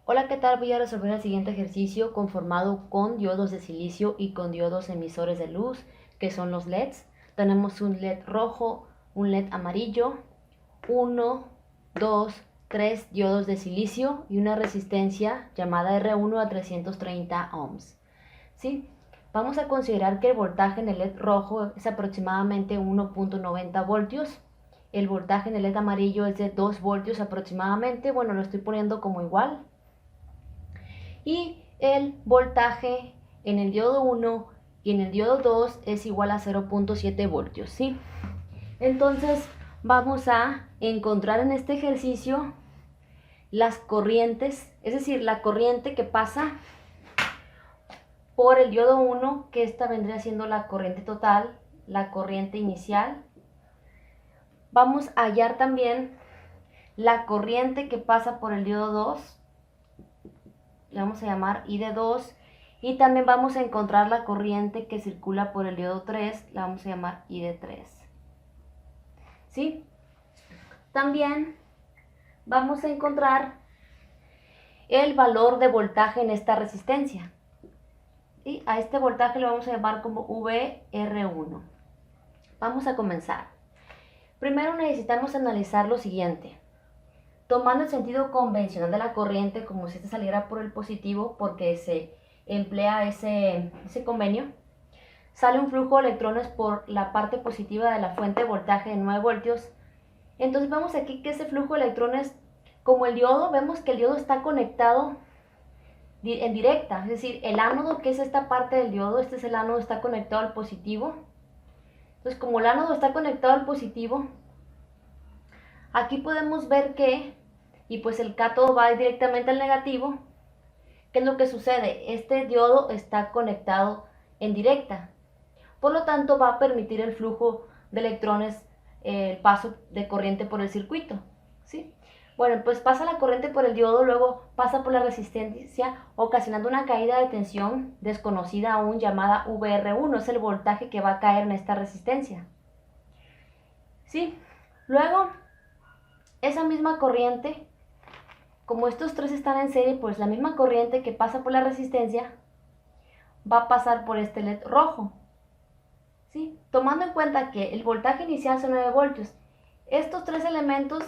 Hola, ¿qué tal? Voy a resolver el siguiente ejercicio conformado con diodos de silicio y con diodos emisores de luz, que son los LEDs. Tenemos un LED rojo, un LED amarillo, 1, 2, 3 diodos de silicio y una resistencia llamada R1 a 330 ohms. ¿Sí? Vamos a considerar que el voltaje en el LED rojo es aproximadamente 1.90 voltios. El voltaje en el LED amarillo es de 2 voltios aproximadamente. Bueno, lo estoy poniendo como igual. Y el voltaje en el diodo 1 y en el diodo 2 es igual a 0.7 voltios, ¿sí? Entonces vamos a encontrar en este ejercicio las corrientes, es decir, la corriente que pasa por el diodo 1, que esta vendría siendo la corriente total, la corriente inicial. Vamos a hallar también la corriente que pasa por el diodo 2, le vamos a llamar I de 2, y también vamos a encontrar la corriente que circula por el diodo 3, la vamos a llamar I de 3. ¿Sí? También vamos a encontrar el valor de voltaje en esta resistencia. Y a este voltaje lo vamos a llamar como VR1. Vamos a comenzar. Primero necesitamos analizar lo siguiente. Tomando el sentido convencional de la corriente, como si esta saliera por el positivo, porque se emplea ese convenio, sale un flujo de electrones por la parte positiva de la fuente de voltaje de 9 voltios. Entonces vemos aquí que ese flujo de electrones, como el diodo, vemos que el diodo está conectado en directa, es decir, el ánodo, que es esta parte del diodo, este es el ánodo, está conectado al positivo. Entonces, como el ánodo está conectado al positivo, aquí podemos ver que, y pues el cátodo va directamente al negativo. ¿Qué es lo que sucede? Este diodo está conectado en directa, por lo tanto va a permitir el flujo de electrones, el paso de corriente por el circuito, ¿sí? Bueno, pues pasa la corriente por el diodo, luego pasa por la resistencia, ocasionando una caída de tensión desconocida aún llamada VR1, es el voltaje que va a caer en esta resistencia, ¿sí? Luego, esa misma corriente, como estos tres están en serie, pues la misma corriente que pasa por la resistencia va a pasar por este LED rojo, ¿sí? Tomando en cuenta que el voltaje inicial son 9 voltios, estos tres elementos,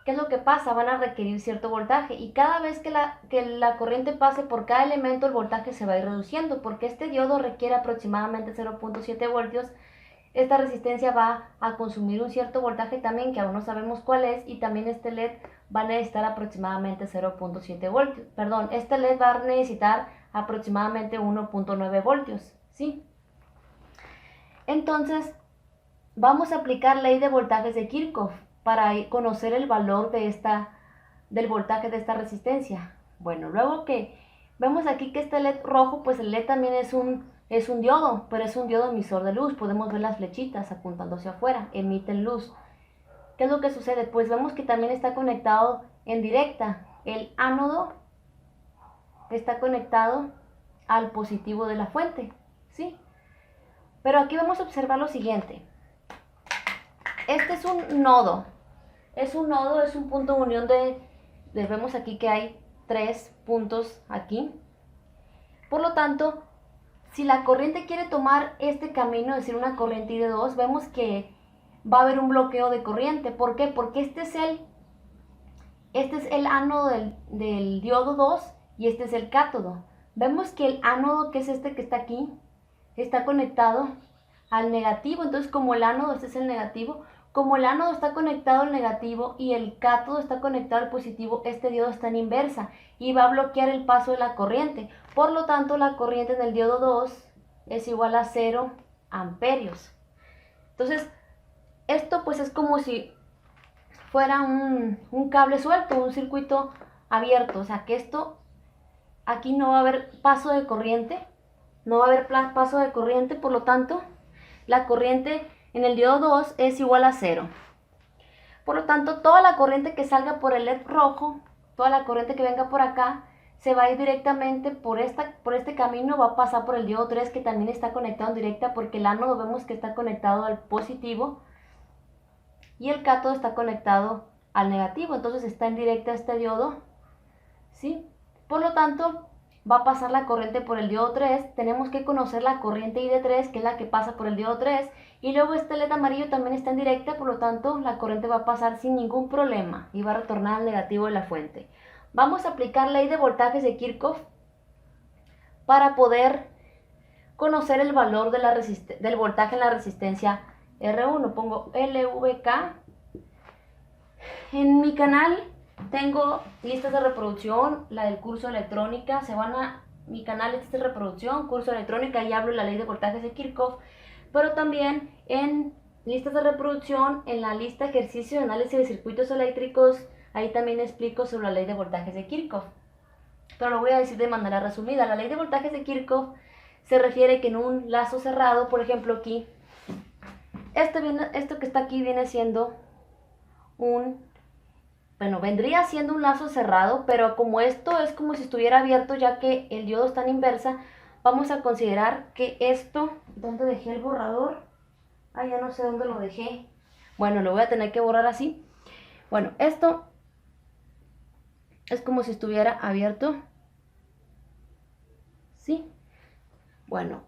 ¿qué es lo que pasa? Van a requerir cierto voltaje, y cada vez que la corriente pase por cada elemento, el voltaje se va a ir reduciendo, porque este diodo requiere aproximadamente 0.7 voltios. Esta resistencia va a consumir un cierto voltaje también, que aún no sabemos cuál es, y también este LED va a necesitar aproximadamente 0.7 voltios. Perdón, este LED va a necesitar aproximadamente 1.9 voltios, ¿sí? Entonces, vamos a aplicar ley de voltajes de Kirchhoff para conocer el valor del voltaje de esta resistencia. Bueno, luego que vemos aquí que este LED rojo, pues el LED también es un diodo, pero es un diodo emisor de luz. Podemos ver las flechitas apuntando hacia afuera, emiten luz. ¿Qué es lo que sucede? Pues vemos que también está conectado en directa. El ánodo está conectado al positivo de la fuente, ¿sí? Pero aquí vamos a observar lo siguiente. Este es un nodo. Es un punto de unión vemos aquí que hay 3 puntos aquí. Por lo tanto, si la corriente quiere tomar este camino, es decir, una corriente I de 2, vemos que va a haber un bloqueo de corriente. ¿Por qué? Porque este es el ánodo del diodo 2 y este es el cátodo. Vemos que el ánodo, que es este que está aquí, está conectado al negativo. Entonces, como el ánodo, este es el negativo, como el ánodo está conectado al negativo y el cátodo está conectado al positivo, este diodo está en inversa y va a bloquear el paso de la corriente. Por lo tanto, la corriente en el diodo 2 es igual a 0 amperios. Entonces, esto pues es como si fuera un cable suelto, un circuito abierto. O sea, que esto, aquí no va a haber paso de corriente, no va a haber paso de corriente, por lo tanto, la corriente en el diodo 2 es igual a 0. Por lo tanto, toda la corriente que salga por el LED rojo, toda la corriente que venga por acá, se va a ir directamente por este camino, va a pasar por el diodo 3, que también está conectado en directa, porque el ánodo vemos que está conectado al positivo y el cátodo está conectado al negativo. Entonces está en directa este diodo, ¿sí? Por lo tanto, va a pasar la corriente por el diodo 3. Tenemos que conocer la corriente I de 3, que es la que pasa por el diodo 3. Y luego este LED amarillo también está en directa, por lo tanto la corriente va a pasar sin ningún problema y va a retornar al negativo de la fuente. Vamos a aplicar ley de voltajes de Kirchhoff para poder conocer el valor de del voltaje en la resistencia R1. Pongo LVK. En mi canal tengo listas de reproducción, la del curso de electrónica. Se van a mi canal listas de reproducción, curso de electrónica, y hablo de la ley de voltajes de Kirchhoff. Pero también en listas de reproducción, en la lista ejercicio de análisis de circuitos eléctricos, ahí también explico sobre la ley de voltajes de Kirchhoff. Pero lo voy a decir de manera resumida. La ley de voltajes de Kirchhoff se refiere que en un lazo cerrado, por ejemplo aquí, esto que está aquí viene siendo vendría siendo un lazo cerrado, pero como esto es como si estuviera abierto, ya que el diodo está en inversa, vamos a considerar que esto, ¿dónde dejé el borrador? Ya no sé dónde lo dejé. Bueno, lo voy a tener que borrar así. Bueno, esto es como si estuviera abierto. ¿Sí? Bueno.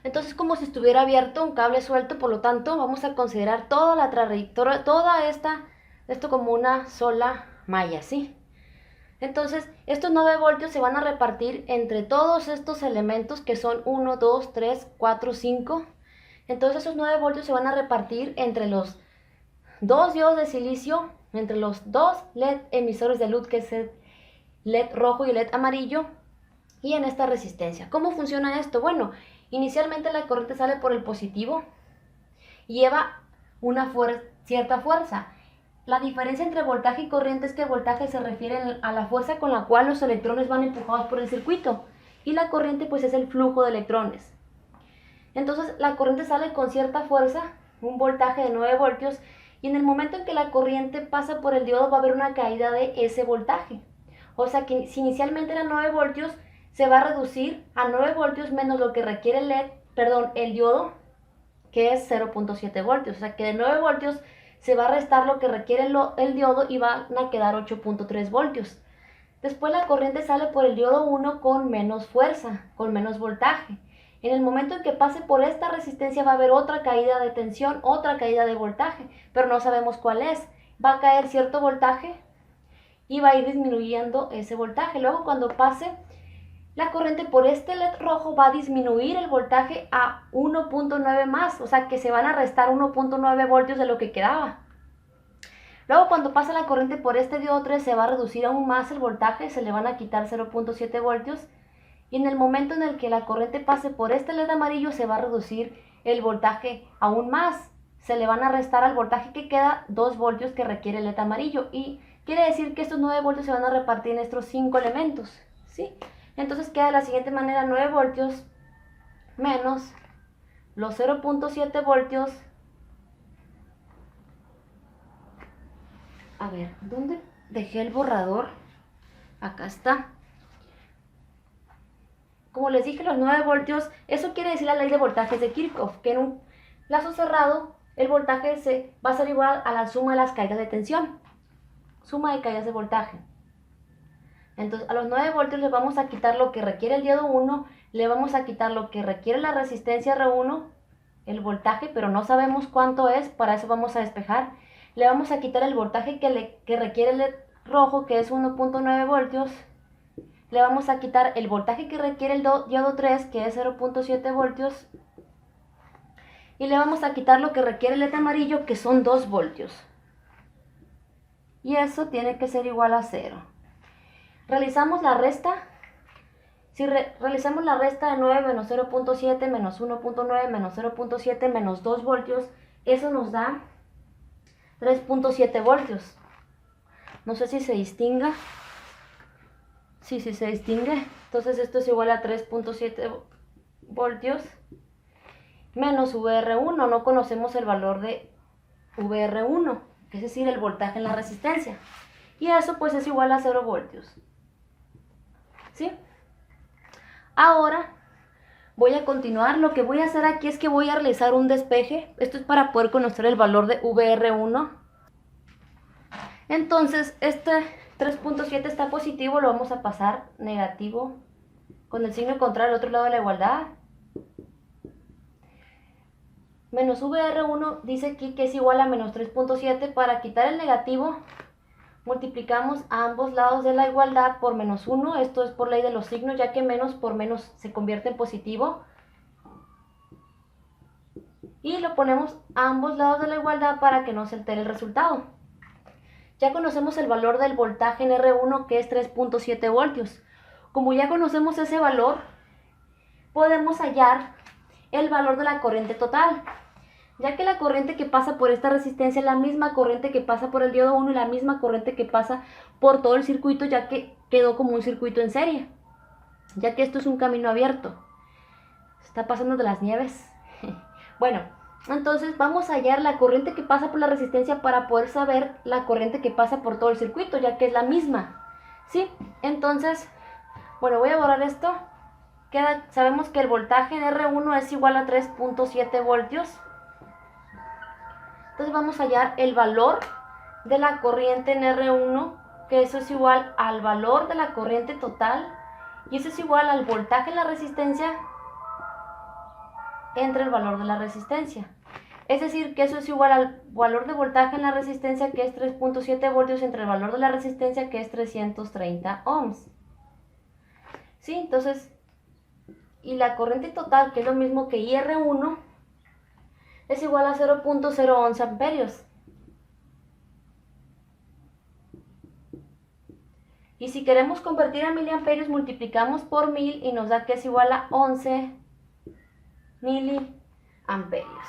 Entonces, como si estuviera abierto un cable suelto, por lo tanto, vamos a considerar toda la trayectoria, esto como una sola malla, ¿sí? Entonces, estos 9 voltios se van a repartir entre todos estos elementos que son 1, 2, 3, 4, 5. Entonces, esos 9 voltios se van a repartir entre los 2 diodos de silicio, entre los 2 LED emisores de luz, que es el LED rojo y el LED amarillo, y en esta resistencia. ¿Cómo funciona esto? Bueno, inicialmente la corriente sale por el positivo y lleva una cierta fuerza. La diferencia entre voltaje y corriente es que el voltaje se refiere a la fuerza con la cual los electrones van empujados por el circuito, y la corriente pues es el flujo de electrones. Entonces la corriente sale con cierta fuerza, un voltaje de 9 voltios, y en el momento en que la corriente pasa por el diodo va a haber una caída de ese voltaje. O sea que si inicialmente eran 9 voltios, se va a reducir a 9 voltios menos lo que requiere el diodo, que es 0.7 voltios. O sea que de 9 voltios se va a restar lo que requiere el diodo y van a quedar 8.3 voltios. Después la corriente sale por el diodo 1 con menos fuerza, con menos voltaje. En el momento en que pase por esta resistencia va a haber otra caída de tensión, otra caída de voltaje, pero no sabemos cuál es. Va a caer cierto voltaje y va a ir disminuyendo ese voltaje. Luego, cuando pase la corriente por este LED rojo, va a disminuir el voltaje a 1.9 más, o sea que se van a restar 1.9 voltios de lo que quedaba. Luego, cuando pasa la corriente por este diodo 3, se va a reducir aún más el voltaje, se le van a quitar 0.7 voltios. Y en el momento en el que la corriente pase por este LED amarillo, se va a reducir el voltaje aún más. Se le van a restar al voltaje que queda 2 voltios que requiere el LED amarillo. Y quiere decir que estos 9 voltios se van a repartir en estos 5 elementos, ¿sí? Entonces queda de la siguiente manera: 9 voltios menos los 0.7 voltios. A ver, ¿dónde dejé el borrador? Acá está. Como les dije, los 9 voltios, eso quiere decir la ley de voltajes de Kirchhoff, que en un lazo cerrado el voltaje va a ser igual a la suma de las caídas de tensión, suma de caídas de voltaje. Entonces, a los 9 voltios le vamos a quitar lo que requiere el diodo 1, le vamos a quitar lo que requiere la resistencia R1, el voltaje, pero no sabemos cuánto es, para eso vamos a despejar. Le vamos a quitar el voltaje que requiere el LED rojo, que es 1.9 voltios. Le vamos a quitar el voltaje que requiere el diodo 3, que es 0.7 voltios. Y le vamos a quitar lo que requiere el LED amarillo, que son 2 voltios. Y eso tiene que ser igual a 0. Realizamos la resta. Si realizamos la resta de 9 menos 0.7 menos 1.9 menos 0.7 menos 2 voltios, eso nos da 3.7 voltios. No sé si se distinga. Sí, se distingue. Entonces esto es igual a 3.7 voltios menos VR1. No conocemos el valor de VR1, es decir, el voltaje en la resistencia. Y eso pues es igual a 0 voltios. ¿Sí? Ahora voy a continuar. Lo que voy a hacer aquí es que voy a realizar un despeje. Esto es para poder conocer el valor de VR1. Entonces, 3.7 está positivo, lo vamos a pasar negativo con el signo contrario al otro lado de la igualdad. Menos VR1 dice aquí que es igual a menos 3.7. Para quitar el negativo, multiplicamos a ambos lados de la igualdad por menos 1. Esto es por ley de los signos, ya que menos por menos se convierte en positivo. Y lo ponemos a ambos lados de la igualdad para que no se altere el resultado. Ya conocemos el valor del voltaje en R1, que es 3.7 voltios. Como ya conocemos ese valor, podemos hallar el valor de la corriente total. Ya que la corriente que pasa por esta resistencia es la misma corriente que pasa por el diodo 1 y la misma corriente que pasa por todo el circuito, ya que quedó como un circuito en serie. Ya que esto es un camino abierto. Está pasando de las nieves. Bueno, entonces vamos a hallar la corriente que pasa por la resistencia para poder saber la corriente que pasa por todo el circuito, ya que es la misma. ¿Sí? Entonces, bueno, voy a borrar esto. Sabemos que el voltaje en R1 es igual a 3.7 voltios. Entonces vamos a hallar el valor de la corriente en R1, que eso es igual al valor de la corriente total, y eso es igual al voltaje en la resistencia entre el valor de la resistencia. Es decir, que eso es igual al valor de voltaje en la resistencia, que es 3.7 voltios, entre el valor de la resistencia, que es 330 ohms. ¿Sí? Entonces, y la corriente total, que es lo mismo que IR1, es igual a 0.011 amperios. Y si queremos convertir a miliamperios, multiplicamos por 1000 y nos da que es igual a 11 miliamperios.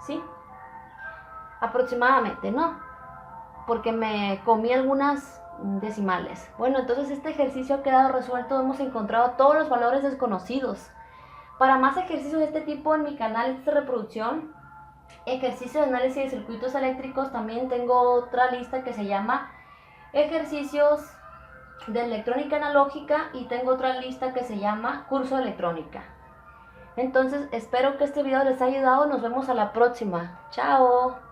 ¿Sí? Aproximadamente, ¿no? Porque me comí algunas decimales. Bueno, entonces este ejercicio ha quedado resuelto. Hemos encontrado todos los valores desconocidos. Para más ejercicios de este tipo en mi canal de reproducción, ejercicio de análisis de circuitos eléctricos, también tengo otra lista que se llama ejercicios de electrónica analógica, y tengo otra lista que se llama curso de electrónica. Entonces espero que este video les haya ayudado. Nos vemos a la próxima. Chao.